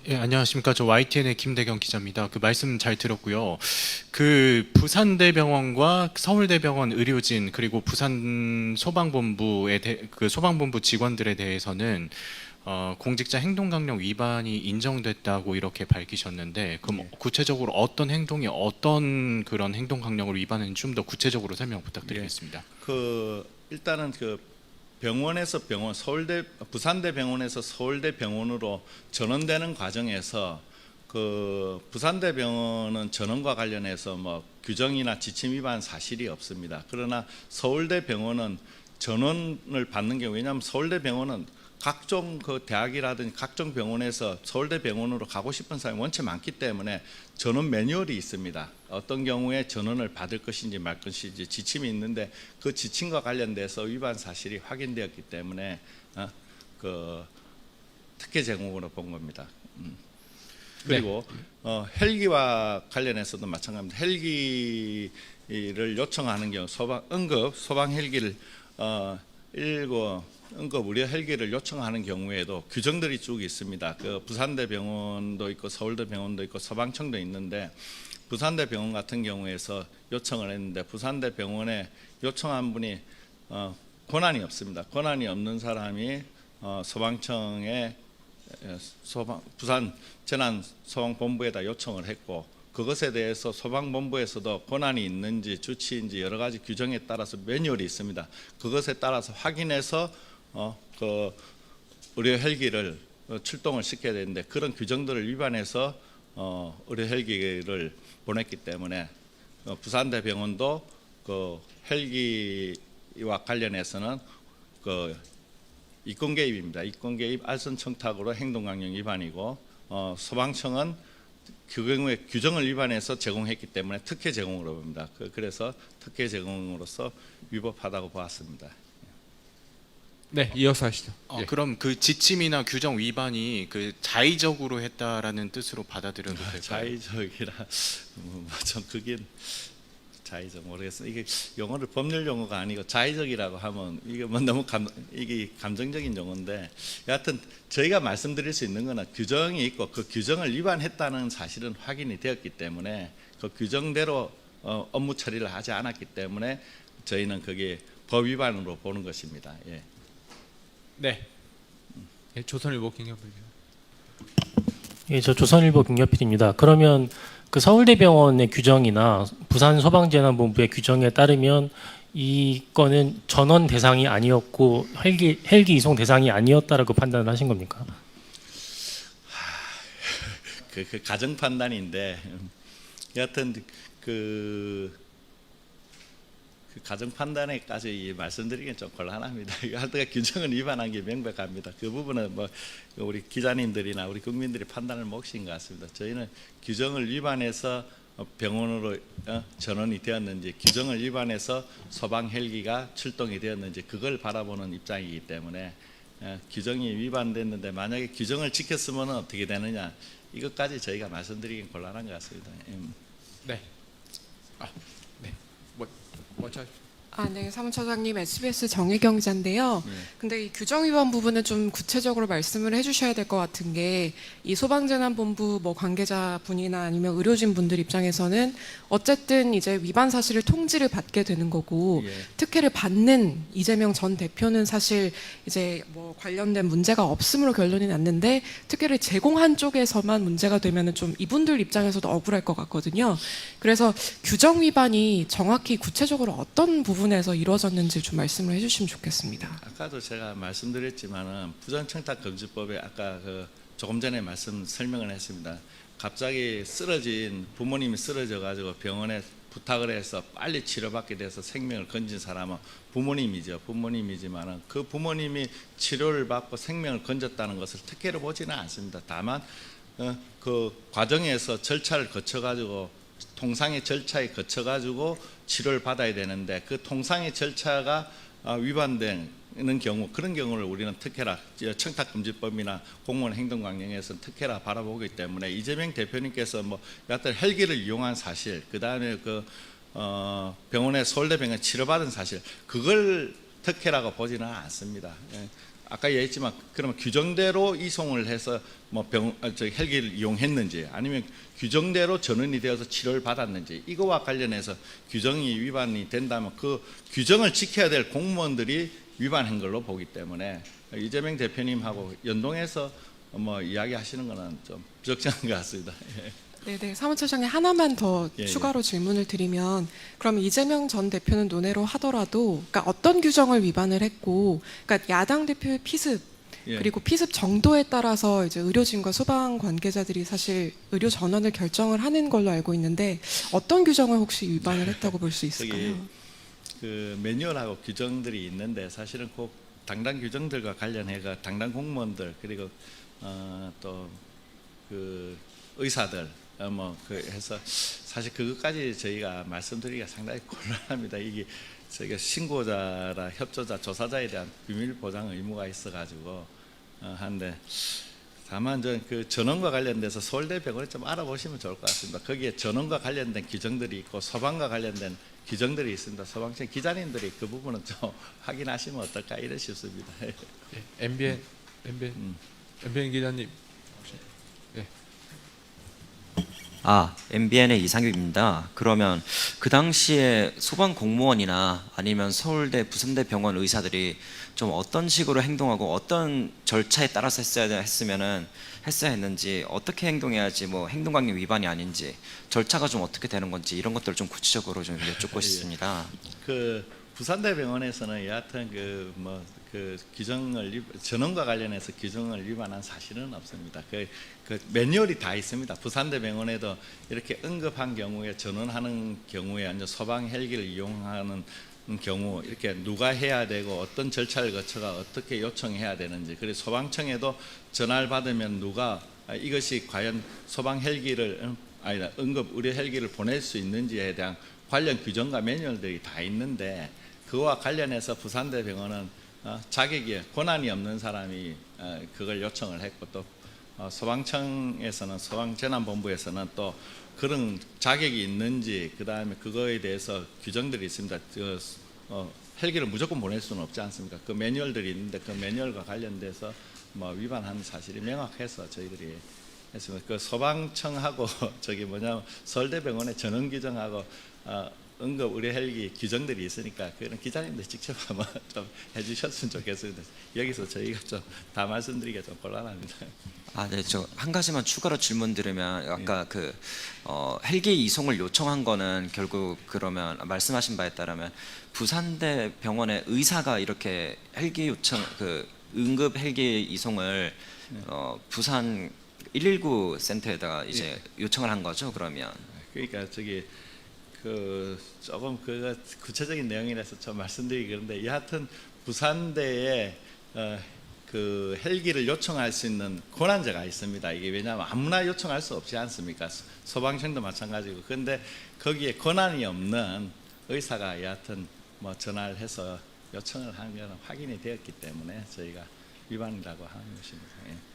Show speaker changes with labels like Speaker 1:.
Speaker 1: 예, 안녕하십니까. 저 YTN의 김대경 기자입니다. 그 말씀 잘 들었고요. 그 부산대병원과 서울대병원 의료진 그리고 부산 그 소방본부 직원들에 대해서는 공직자 행동강령 위반이 인정됐다고 이렇게 밝히셨는데, 그럼
Speaker 2: 예.
Speaker 1: 구체적으로 어떤 행동이 어떤 그런 행동강령을 위반했는지 좀 더 구체적으로 설명
Speaker 2: 예.
Speaker 1: 부탁드리겠습니다.
Speaker 2: 일단은 부산대병원에서 서울대병원으로 전원되는 과정에서 부산대병원은 전원과 관련해서 규정이나 지침 위반 사실이 없습니다. 그러나 서울대병원은 전원을 받는 경우, 왜냐하면 서울대병원은 각종 대학이라든지 각종 병원에서 서울대병원으로 가고 싶은 사람이 원체 많기 때문에 전원 매뉴얼이 있습니다. 어떤 경우에 전원을 받을 것인지 말 것인지 지침이 있는데, 그 지침과 관련돼서 위반 사실이 확인되었기 때문에 특혜 제공으로 본 겁니다. 그리고 헬기와 관련해서도 마찬가지입니다. 헬기를 요청하는 경우 소방 헬기를 응급 의료 헬기를 요청하는 경우에도 규정들이 쭉 있습니다. 부산대병원도 있고 서울대병원도 있고 소방청도 있는데, 부산대병원 같은 경우에서 요청을 했는데 부산대병원에 요청한 분이 권한이 없습니다. 권한이 없는 사람이 소방청에 부산 재난소방본부에다 요청을 했고, 그것에 대해서 소방본부에서도 권한이 있는지 주치인지 여러 가지 규정에 따라서 매뉴얼이 있습니다. 그것에 따라서 확인해서 의료 헬기를 출동을 시켜야 되는데, 그런 규정들을 위반해서 의료 헬기를 보냈기 때문에 부산대병원도 헬기와 관련해서는 이권 개입입니다. 이권 개입 알선 청탁으로 행동강령 위반이고, 소방청은 그 경우에 규정을 위반해서 제공했기 때문에 특혜 제공으로 봅니다. 그래서 특혜 제공으로서 위법하다고 보았습니다.
Speaker 3: 네, 이어서 하시죠. 예.
Speaker 1: 그럼 그 지침이나 규정 위반이 그 자의적으로 했다라는 뜻으로 받아들여도 될까요?
Speaker 2: 자의적이라 좀 그게 자의적 모르겠어요. 이게 용어를 법률 용어가 아니고 자의적이라고 하면 이게 너무 이게 감정적인 용어인데, 여하튼 저희가 말씀드릴 수 있는 거는 규정이 있고 그 규정을 위반했다는 사실은 확인이 되었기 때문에 그 규정대로 업무 처리를 하지 않았기 때문에 저희는 그게 법 위반으로 보는 것입니다. 예.
Speaker 3: 네. 예, 조선일보 김경필 기자.
Speaker 4: 예, 저 조선일보 김여필입니다. 그러면 그 서울대병원의 규정이나 부산소방재난본부의 규정에 따르면 이 건은 전원 대상이 아니었고 헬기 이송 대상이 아니었다라고 판단을 하신 겁니까?
Speaker 2: 그 가정 판단인데, 여하튼 가정 판단에까지 말씀드리기는 좀 곤란합니다. 하여튼 규정을 위반한 게 명백합니다. 그 부분은 우리 기자님들이나 우리 국민들이 판단을 몫인 것 같습니다. 저희는 규정을 위반해서 병원으로 전원이 되었는지, 규정을 위반해서 소방 헬기가 출동이 되었는지 그걸 바라보는 입장이기 때문에 규정이 위반됐는데 만약에 규정을 지켰으면 어떻게 되느냐, 이것까지 저희가 말씀드리긴 곤란한 것 같습니다.
Speaker 3: 네. 네. 먼저 하십시오.
Speaker 5: 네, 사무처장님, SBS 정혜경 기자인데요. 근데 이 규정 위반 부분은 좀 구체적으로 말씀을 해주셔야 될 것 같은 게, 이 소방재난본부 관계자분이나 아니면 의료진 분들 입장에서는 어쨌든 이제 위반 사실을 통지를 받게 되는 거고,
Speaker 2: 예.
Speaker 5: 특혜를 받는 이재명 전 대표는 사실 이제 관련된 문제가 없음으로 결론이 났는데, 특혜를 제공한 쪽에서만 문제가 되면은 좀 이분들 입장에서도 억울할 것 같거든요. 그래서 규정 위반이 정확히 구체적으로 어떤 부분에서 이루어졌는지 좀 말씀을 해주시면 좋겠습니다.
Speaker 2: 아까도 제가 말씀드렸지만은 부정청탁금지법에 아까 조금 전에 설명을 했습니다. 갑자기 부모님이 쓰러져 가지고 병원에 부탁을 해서 빨리 치료받게 돼서 생명을 건진 사람은 부모님이지만은 그 부모님이 치료를 받고 생명을 건졌다는 것을 특혜로 보지는 않습니다. 다만 그 과정에서 절차를 거쳐 가지고, 통상의 절차에 거쳐 가지고 치료를 받아야 되는데, 그 통상의 절차가 위반되는 경우, 그런 경우를 우리는 특혜라, 청탁금지법이나 공무원 행동강령에서는 특혜라 바라보기 때문에, 이재명 대표님께서 여하튼 헬기를 이용한 사실, 그 다음에 병원에 서울대병원에 치료받은 사실, 그걸 특혜라고 보지는 않습니다. 아까 얘기했지만 그러면 규정대로 이송을 해서 뭐 헬기를 이용했는지 아니면 규정대로 전원이 되어서 치료를 받았는지 이거와 관련해서 규정이 위반이 된다면 그 규정을 지켜야 될 공무원들이 위반한 걸로 보기 때문에 이재명 대표님하고 연동해서 뭐 이야기하시는 거는 좀 부적절한 것 같습니다. 예.
Speaker 5: 네네, 사무처장님 하나만 더
Speaker 2: 예,
Speaker 5: 추가로 질문을 드리면 그럼 이재명 전 대표는 논외로 하더라도 그러니까 어떤 규정을 위반을 했고 그러니까 야당 대표의 피습
Speaker 2: 예.
Speaker 5: 그리고 피습 정도에 따라서 이제 의료진과 소방 관계자들이 사실 의료 전원을 결정을 하는 걸로 알고 있는데 어떤 규정을 혹시 위반을 했다고 볼 수 있을까요?
Speaker 2: 저기 그 매뉴얼하고 규정들이 있는데 사실은 꼭 당당 규정들과 관련해가 당당 공무원들 그리고 또 그 의사들 뭐 그 해서 사실 그것까지 저희가 말씀드리기가 상당히 곤란합니다. 이게 저희가 신고자라 협조자 조사자에 대한 비밀 보장 의무가 있어가지고 한데 다만 그 전원과 관련돼서 서울대 병원에 좀 알아보시면 좋을 것 같습니다. 거기에 전원과 관련된 규정들이 있고 소방과 관련된 규정들이 있습니다. 소방청 기자님들이 그 부분은 좀 확인하시면 어떨까 이런 싶습니다.
Speaker 3: MBN 기자님.
Speaker 6: MBN의 이상규입니다. 그러면 그 당시에 소방 공무원이나 아니면 서울대, 부산대 병원 의사들이 좀 어떤 식으로 행동하고 어떤 절차에 따라서 했어야 했는지 어떻게 행동해야지 뭐 행동강령 위반이 아닌지 절차가 좀 어떻게 되는 건지 이런 것들을 좀 구체적으로 좀 여쭙고 싶습니다.
Speaker 2: 그 부산대 병원에서는 여하튼 그 규정을 전원과 관련해서 규정을 위반한 사실은 없습니다. 그 매뉴얼이 다 있습니다. 부산대 병원에도 이렇게 응급한 경우에 전원하는 경우에 아니면 소방 헬기를 이용하는 경우 이렇게 누가 해야 되고 어떤 절차를 거쳐가 어떻게 요청해야 되는지 그리고 소방청에도 전화를 받으면 누가 이것이 과연 소방 헬기를 아니다 응급 의료 헬기를 보낼 수 있는지에 대한 관련 규정과 매뉴얼들이 다 있는데 그와 관련해서 부산대 병원은 자격이 권한이 없는 사람이 그걸 요청을 했고 또 소방청에서는 소방재난본부에서는 또 그런 자격이 있는지 그 다음에 그거에 대해서 규정들이 있습니다. 헬기를 무조건 보낼 수는 없지 않습니까? 그 매뉴얼들이 있는데 그 매뉴얼과 관련돼서 뭐 위반한 사실이 명확해서 저희들이 했습니다. 그 소방청하고 서울대병원의 전원 규정하고 응급 의료 헬기 규정들이 있으니까 그런 기자님들 직접 한번 좀 해주셨으면 좋겠습니다. 여기서 저희가 좀 다 말씀드리기가 좀 곤란합니다.
Speaker 6: 네, 저 한 가지만 추가로 질문 드리면 아까 헬기 이송을 요청한 거는 결국 그러면 말씀하신 바에 따르면 부산대 병원의 의사가 이렇게 헬기 요청 응급 헬기 이송을 부산 119 센터에다가 이제 요청을 한 거죠, 그러면.
Speaker 2: 그러니까 조금 그거 구체적인 내용이라서 좀 말씀드리기 그런데 여하튼 부산대에 그 헬기를 요청할 수 있는 권한자가 있습니다. 이게 왜냐하면 아무나 요청할 수 없지 않습니까? 소방청도 마찬가지고. 그런데 거기에 권한이 없는 의사가 여하튼 뭐 전화를 해서 요청을 한 것은 확인이 되었기 때문에 저희가 위반이라고 하는 것입니다. 예.